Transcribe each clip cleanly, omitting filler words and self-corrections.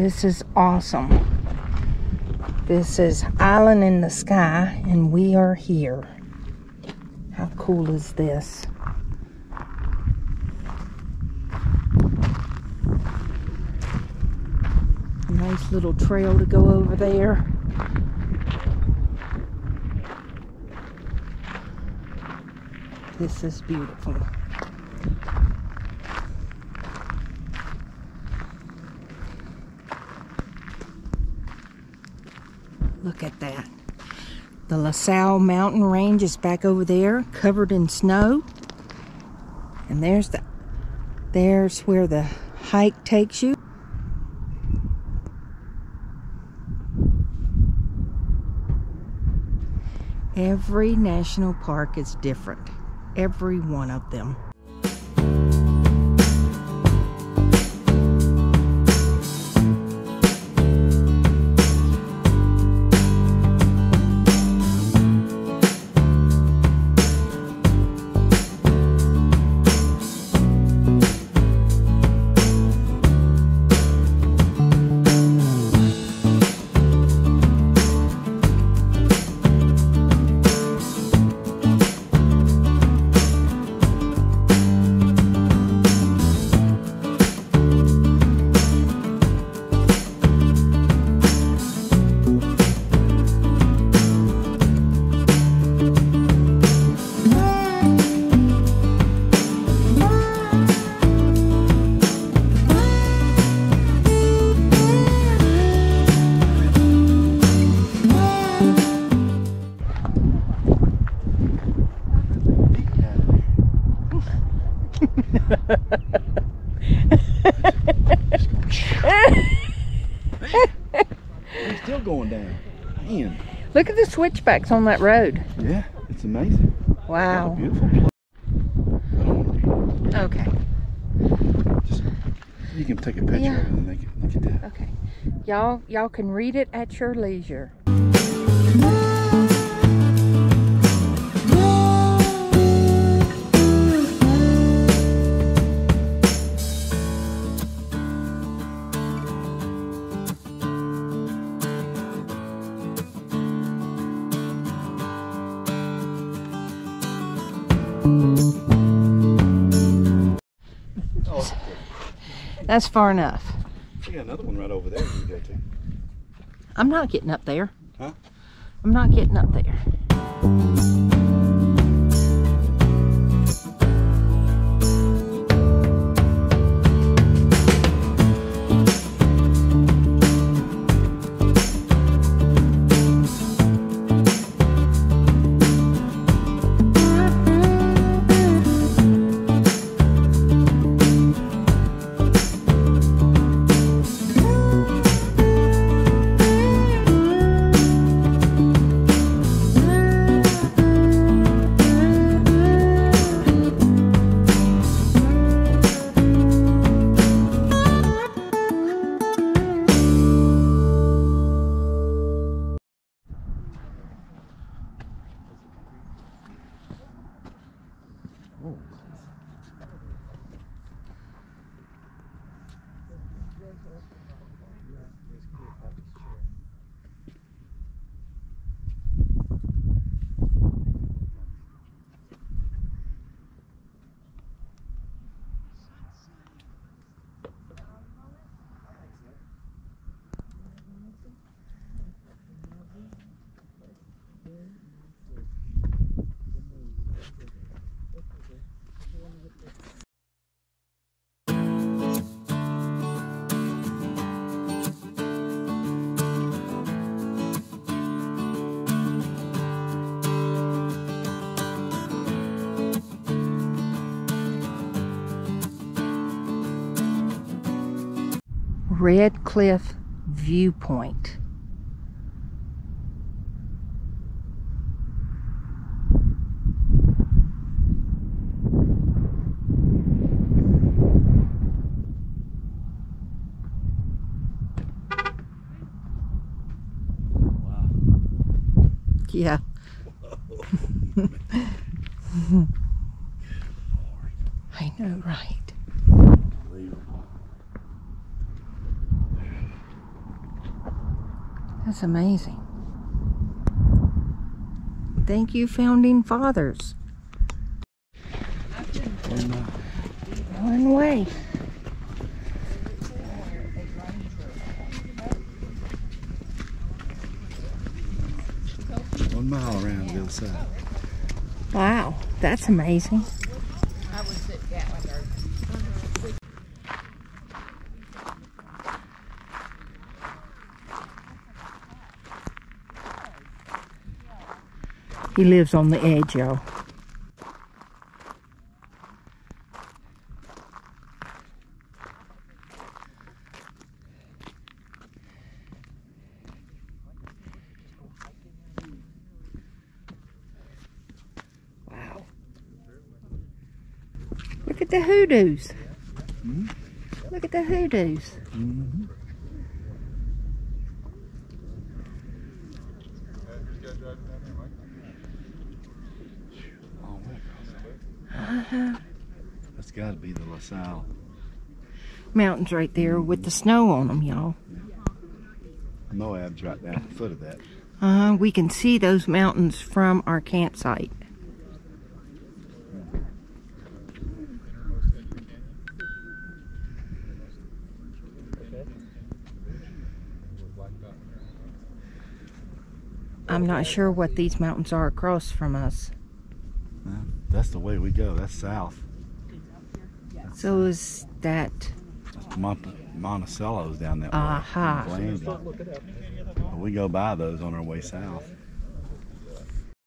This is awesome. This is Island in the Sky, and we are here. How cool is this? Nice little trail to go over there. This is beautiful. Look at that. The LaSalle mountain range is back over there, covered in snow. And there's where the hike takes you. Every national park is different. Every one of them. It's still going down. Man. Look at the switchbacks on that road. Yeah, it's amazing. Wow. What a beautiful place. I don't want to read it. Okay. Just, you can take a picture of it and they can look at that. Okay. Y'all can read it at your leisure. Oh, That's far enough. we got another one right over there you can go to. I'm not getting up there. Huh? I'm not getting up there. Red Cliff Viewpoint. Yeah. I know, right? That's amazing. Thank you, Founding Fathers. One way. One mile around the other side. Wow, that's amazing. He lives on the edge, y'all. Wow. Look at the hoodoos. Mm-hmm. Look at the hoodoos. Mm-hmm. That's got to be the LaSalle. Mountains right there with the snow on them, y'all. Moab's right down at the foot of that. We can see those mountains from our campsite. I'm not sure what these mountains are across from us. That's the way we go. That's south. So is that... Monticello's down that way. Aha. We go by those on our way south.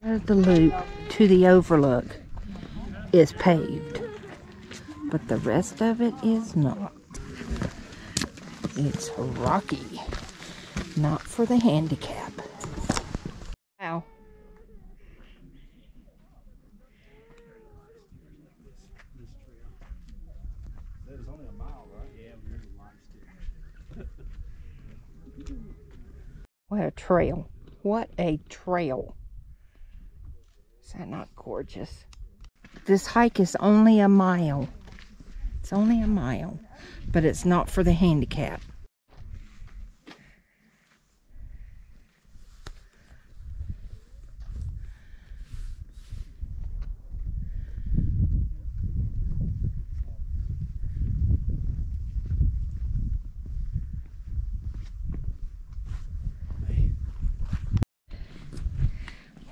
The loop to the overlook is paved, but the rest of it is not. It's rocky, not for the handicap. Wow. It was only a mile, right? Yeah, What a trail. What a trail. Is that not gorgeous? This hike is only a mile. It's only a mile, but it's not for the handicap.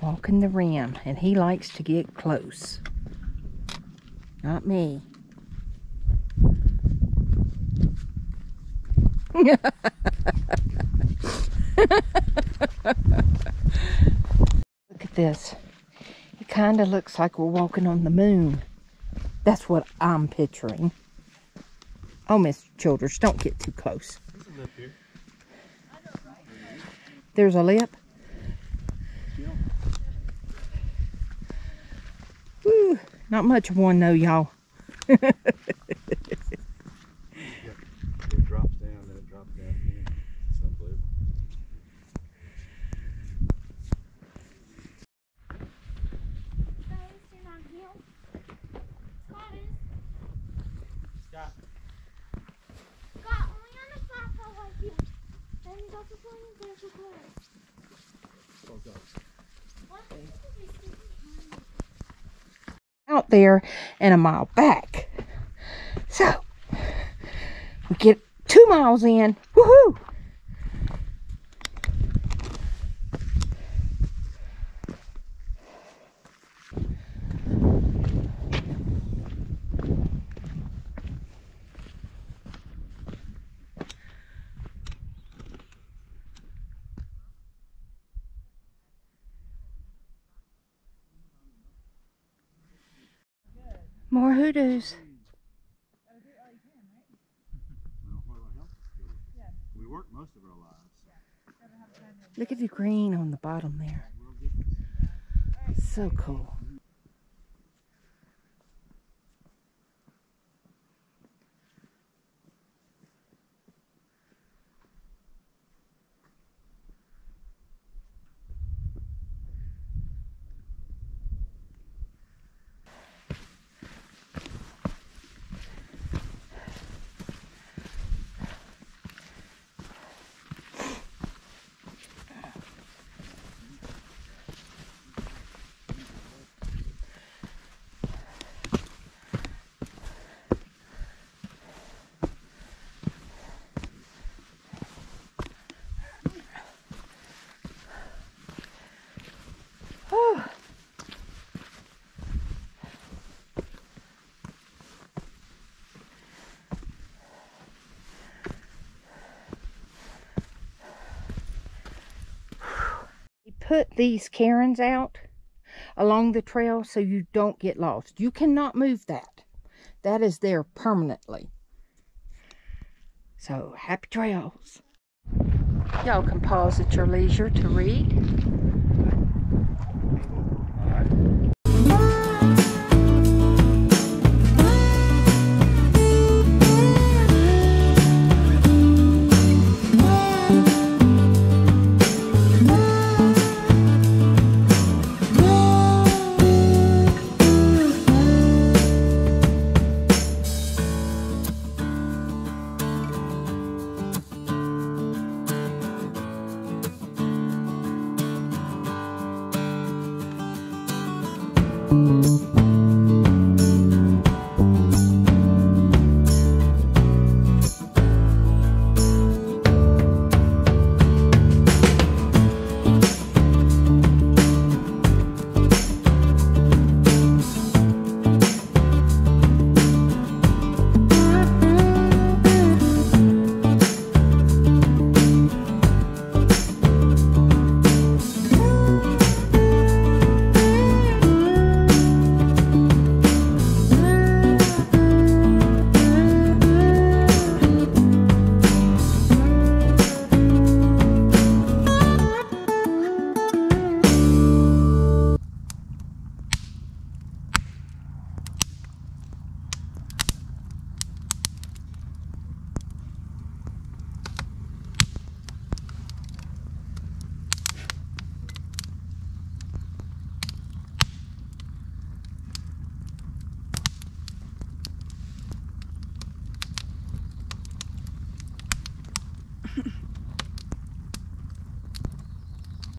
Walking the rim, and he likes to get close. Not me. Look at this. It kind of looks like we're walking on the moon. That's what I'm picturing. Oh, Mr. Childers, don't get too close. There's a lip here. There's a lip? Woo, not much of one though, y'all. It drops down, then it drops down again. It's unbelievable. Scott, only on the platform right here. And you got the phone and there's your Out there and a mile back. So we get 2 miles in. Woohoo! More hoodoos. We work most of our lives. Look at the green on the bottom there. So cool. put these cairns out along the trail so you don't get lost. You cannot move that. That is there permanently. So, happy trails. Y'all can pause at your leisure to read. All right.